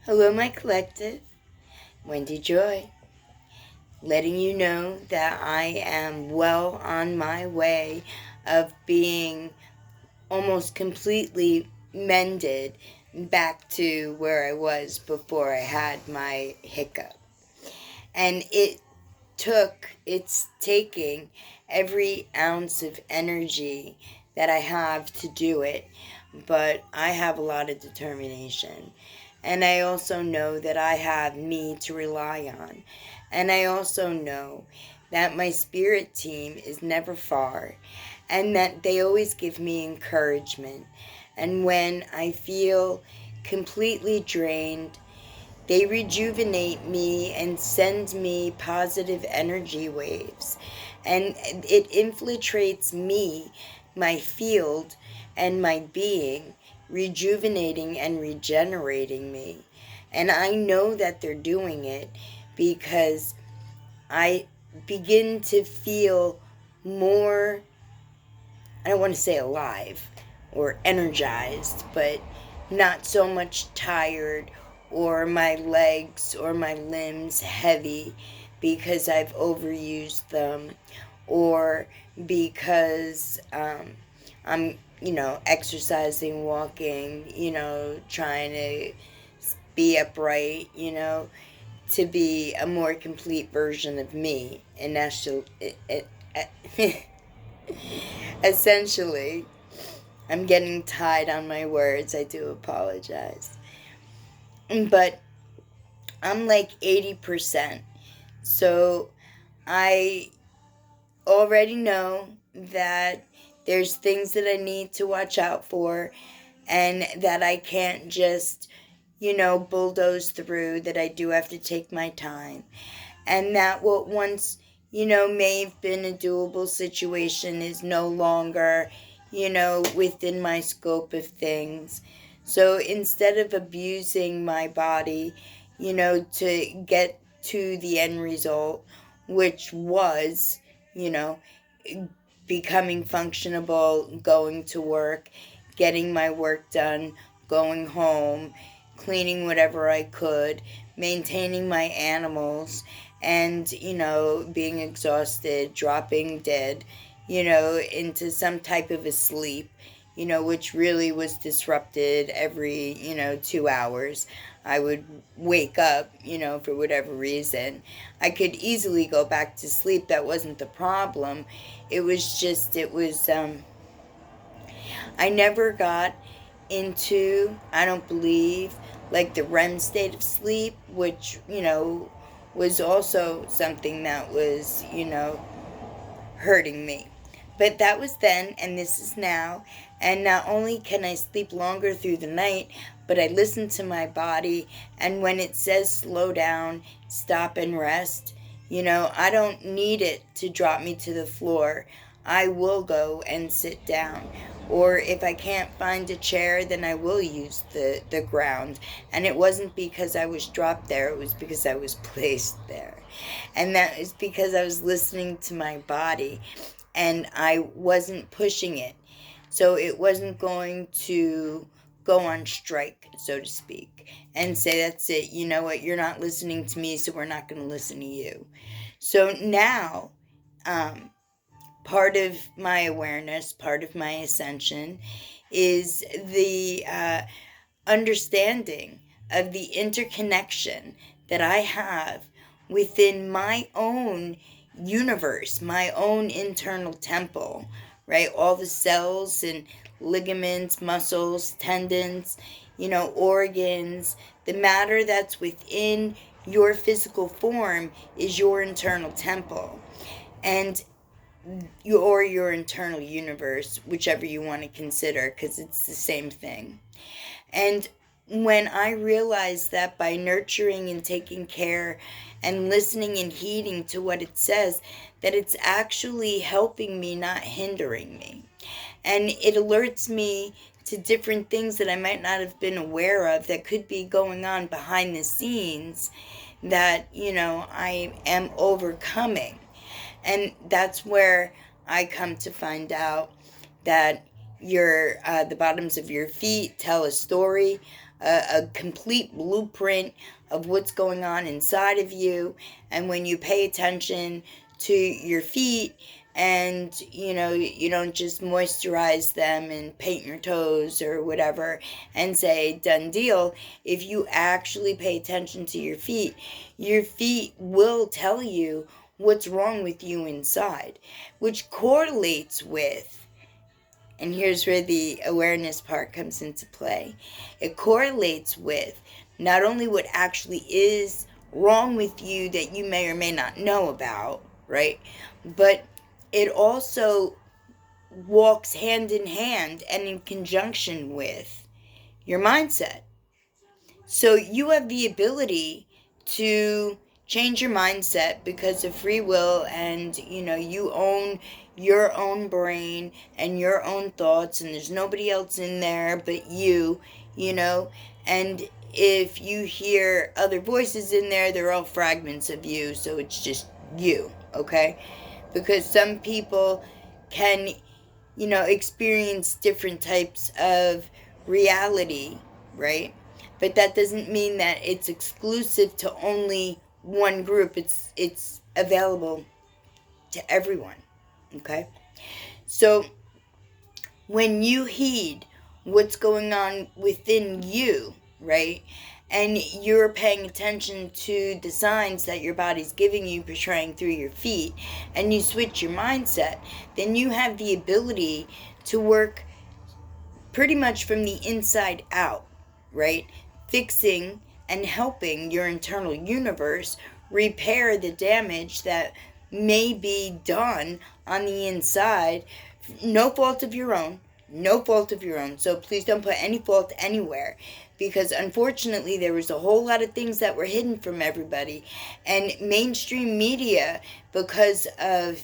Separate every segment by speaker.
Speaker 1: Hello, my collective. Wendy Joy, letting you know that I am well on my way of being almost completely mended back to where I was before I had my hiccup. And it's taking every ounce of energy that I have to do it, but I have a lot of determination. And I also know that I have me to rely on. And I also know that my spirit team is never far and that they always give me encouragement. And when I feel completely drained, they rejuvenate me and send me positive energy waves. And it infiltrates me, my field, and my being, rejuvenating and regenerating me. And I know that they're doing it because I begin to feel more, I don't want to say alive or energized, but not so much tired or my legs or my limbs heavy because I've overused them or because I'm, exercising, walking, trying to be upright, to be a more complete version of me. And that's essentially, I'm getting tied on my words. I do apologize. But I'm like 80%. So I already know that there's things that I need to watch out for and that I can't just, bulldoze through, that I do have to take my time. And that what once, may have been a doable situation is no longer, within my scope of things. So instead of abusing my body, to get to the end result, which was, you know, becoming functionable, going to work, getting my work done, going home, cleaning whatever I could, maintaining my animals, and, being exhausted, dropping dead, into some type of a sleep, which really was disrupted every, 2 hours. I would wake up, for whatever reason. I could easily go back to sleep. That wasn't the problem. I never got into, I don't believe, like the REM state of sleep, which, was also something that was, hurting me. But that was then, and this is now. And not only can I sleep longer through the night, but I listen to my body. And when it says slow down, stop and rest, I don't need it to drop me to the floor. I will go and sit down. Or if I can't find a chair, then I will use the ground. And it wasn't because I was dropped there, it was because I was placed there. And that is because I was listening to my body and I wasn't pushing it. So it wasn't going to go on strike, so to speak, and say, that's it, you know what, you're not listening to me, so we're not going to listen to you. So now, part of my awareness, part of my ascension, is the understanding of the interconnection that I have within my own universe, my own internal temple, right? All the cells and ligaments, muscles, tendons, organs, the matter that's within your physical form is your internal temple. And your internal universe, whichever you want to consider, because it's the same thing. And when I realized that by nurturing and taking care and listening and heeding to what it says, that it's actually helping me, not hindering me. And it alerts me to different things that I might not have been aware of that could be going on behind the scenes that, I am overcoming. And that's where I come to find out that the bottoms of your feet tell a story. a complete blueprint of what's going on inside of you. And when you pay attention to your feet, and you don't just moisturize them and paint your toes or whatever and say done deal. If you actually pay attention to your feet will tell you what's wrong with you inside, which correlates with, and here's where the awareness part comes into play, it correlates with not only what actually is wrong with you that you may or may not know about, right, but it also walks hand in hand and in conjunction with your mindset. So you have the ability to change your mindset because of free will, and you own your own brain and your own thoughts, and there's nobody else in there but you, and if you hear other voices in there, they're all fragments of you, so it's just you, okay? Because some people can, experience different types of reality, right? But that doesn't mean that it's exclusive to only one group. It's available to everyone, okay? So when you heed what's going on within you, right, and you're paying attention to the signs that your body's giving you, portraying through your feet, and you switch your mindset, then you have the ability to work pretty much from the inside out, right? Fixing and helping your internal universe repair the damage that may be done on the inside. No fault of your own. No fault of your own. So please don't put any fault anywhere, because unfortunately there was a whole lot of things that were hidden from everybody. And mainstream media, because of,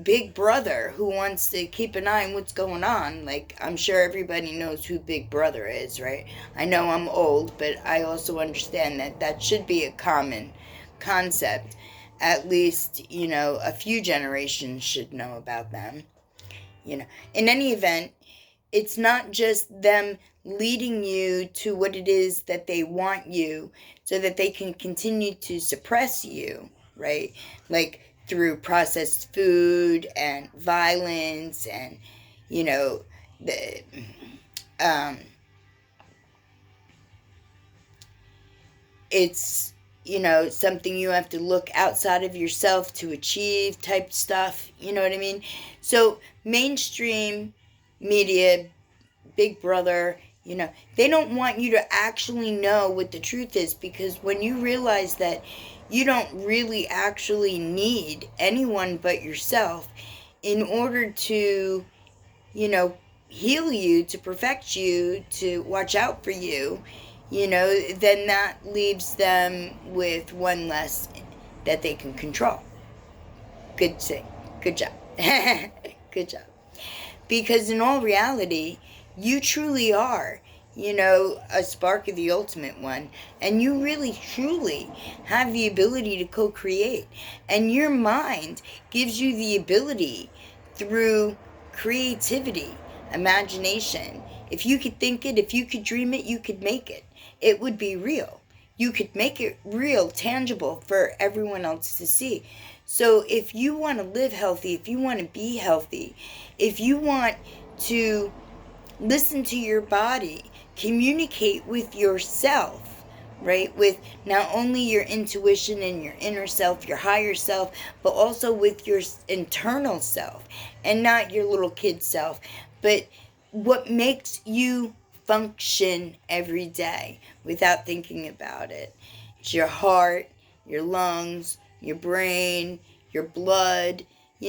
Speaker 1: Big Brother, who wants to keep an eye on what's going on. Like, I'm sure everybody knows who Big Brother is, right? I know I'm old, but I also understand that that should be a common concept. At least, a few generations should know about them. In any event, it's not just them leading you to what it is that they want you so that they can continue to suppress you, right? Like through processed food and violence and, the, it's, something you have to look outside of yourself to achieve type stuff, you know what I mean? So mainstream media, Big Brother, they don't want you to actually know what the truth is, because when you realize that you don't really actually need anyone but yourself in order to, heal you, to perfect you, to watch out for you, then that leaves them with one less that they can control. Good thing. Good job. Good job. Because in all reality, you truly are, a spark of the ultimate one. And you really, truly have the ability to co-create. And your mind gives you the ability through creativity, imagination. If you could think it, if you could dream it, you could make it. It would be real. You could make it real, tangible for everyone else to see. So if you want to live healthy, if you want to be healthy, if you want to listen to your body, communicate with yourself, right? With not only your intuition and your inner self, your higher self, but also with your internal self, and not your little kid self, but what makes you function every day without thinking about it. It's your heart, your lungs, your brain, your blood,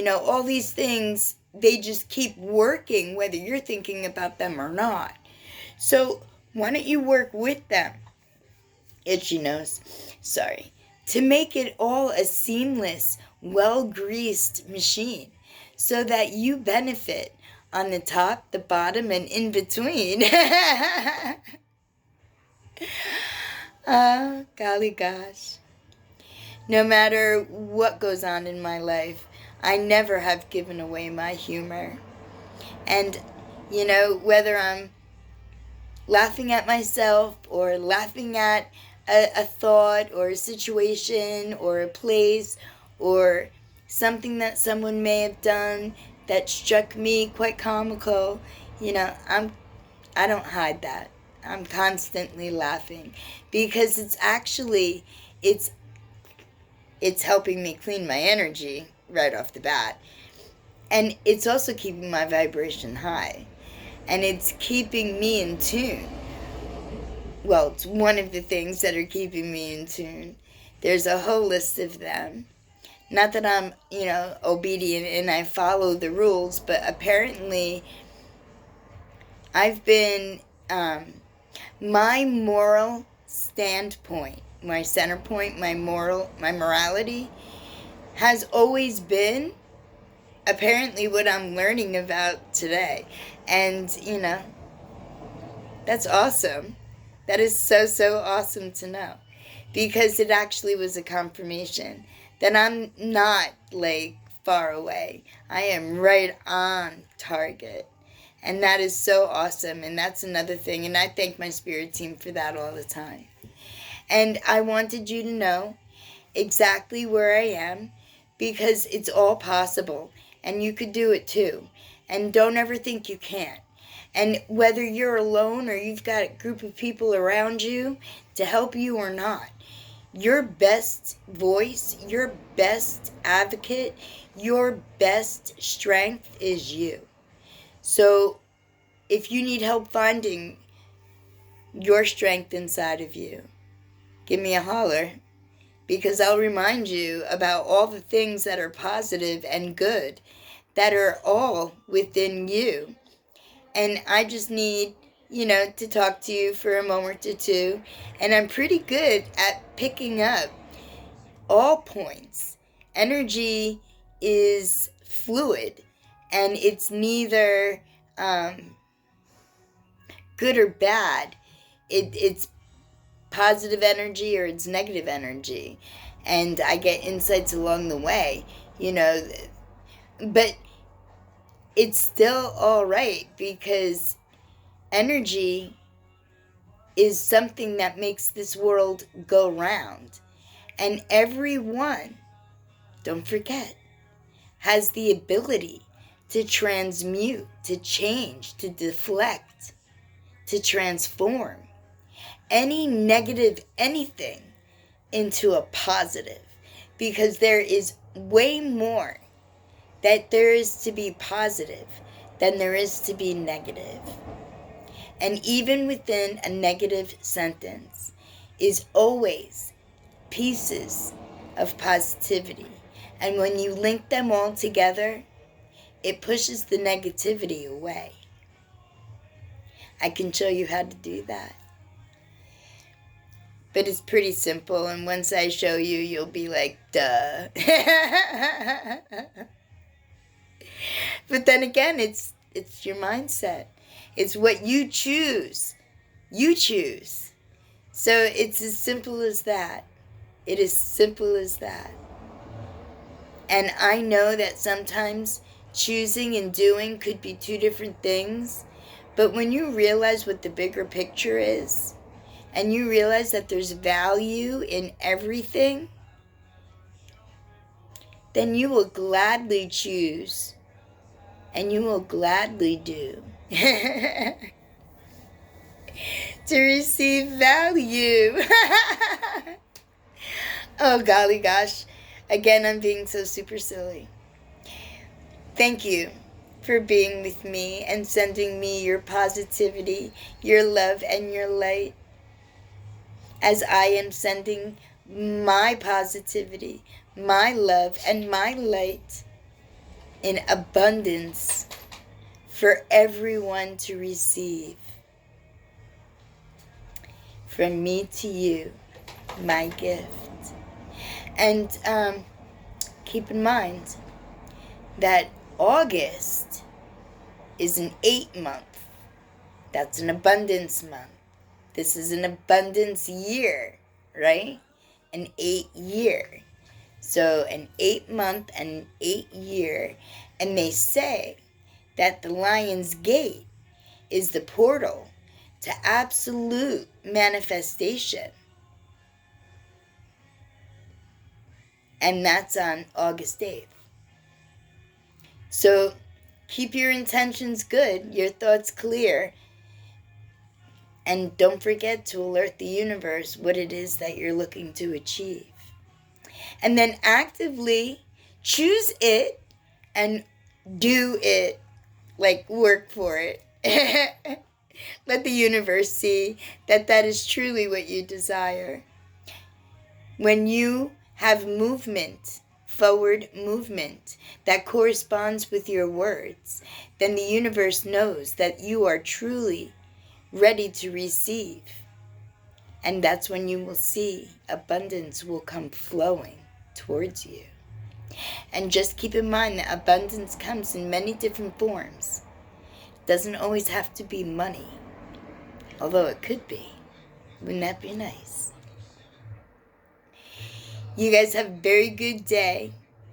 Speaker 1: all these things, they just keep working whether you're thinking about them or not. So why don't you work with them, itchy nose, sorry, to make it all a seamless, well-greased machine so that you benefit on the top, the bottom, and in between. Golly gosh. No matter what goes on in my life, I never have given away my humor. And, whether I'm laughing at myself or laughing at a thought or a situation or a place or something that someone may have done that struck me quite comical, I don't hide that. I'm constantly laughing because it's it's helping me clean my energy right off the bat. And it's also keeping my vibration high. And it's keeping me in tune. Well, it's one of the things that are keeping me in tune. There's a whole list of them. Not that I'm, obedient and I follow the rules, but apparently I've been, my moral standpoint, my center point, my morality has always been apparently what I'm learning about today. And, that's awesome. That is so, so awesome to know. Because it actually was a confirmation that I'm not, far away. I am right on target. And that is so awesome. And that's another thing. And I thank my spirit team for that all the time. And I wanted you to know exactly where I am because it's all possible. And you could do it too. And don't ever think you can't. And whether you're alone or you've got a group of people around you to help you or not, your best voice, your best advocate, your best strength is you. So if you need help finding your strength inside of you, give me a holler, because I'll remind you about all the things that are positive and good that are all within you. And I just need, to talk to you for a moment or two. And I'm pretty good at picking up all points. Energy is fluid, and it's neither good or bad. It's positive energy or it's negative energy. And I get insights along the way, but it's still all right because energy is something that makes this world go round. And everyone, don't forget, has the ability to transmute, to change, to deflect, to transform any negative anything into a positive. Because there is way more that there is to be positive than there is to be negative. And even within a negative sentence is always pieces of positivity. And when you link them all together, it pushes the negativity away. I can show you how to do that. But it's pretty simple, and once I show you, you'll be like, duh. But then again, it's your mindset. It's what you choose. You choose. So it's as simple as that. It is simple as that. And I know that sometimes choosing and doing could be two different things. But when you realize what the bigger picture is, and you realize that there's value in everything, then you will gladly choose and you will gladly do to receive value. Oh, golly gosh. Again, I'm being so super silly. Thank you for being with me and sending me your positivity, your love, and your light. As I am sending my positivity, my love, and my light in abundance for everyone to receive. From me to you, my gift. And keep in mind that August is an 8-month. That's an abundance month. This is an abundance year, right? An 8-year. So an 8-month and an 8-year. And they say that the Lion's Gate is the portal to absolute manifestation. And that's on August 8th. So keep your intentions good, your thoughts clear, and don't forget to alert the universe what it is that you're looking to achieve. And then actively choose it and do it, like work for it. Let the universe see that that is truly what you desire. When you have movement, forward movement, that corresponds with your words, then the universe knows that you are truly ready to receive. And that's when you will see abundance will come flowing towards you. And just keep in mind that abundance comes in many different forms. It doesn't always have to be money, although it could be. Wouldn't that be nice? You guys have a very good day.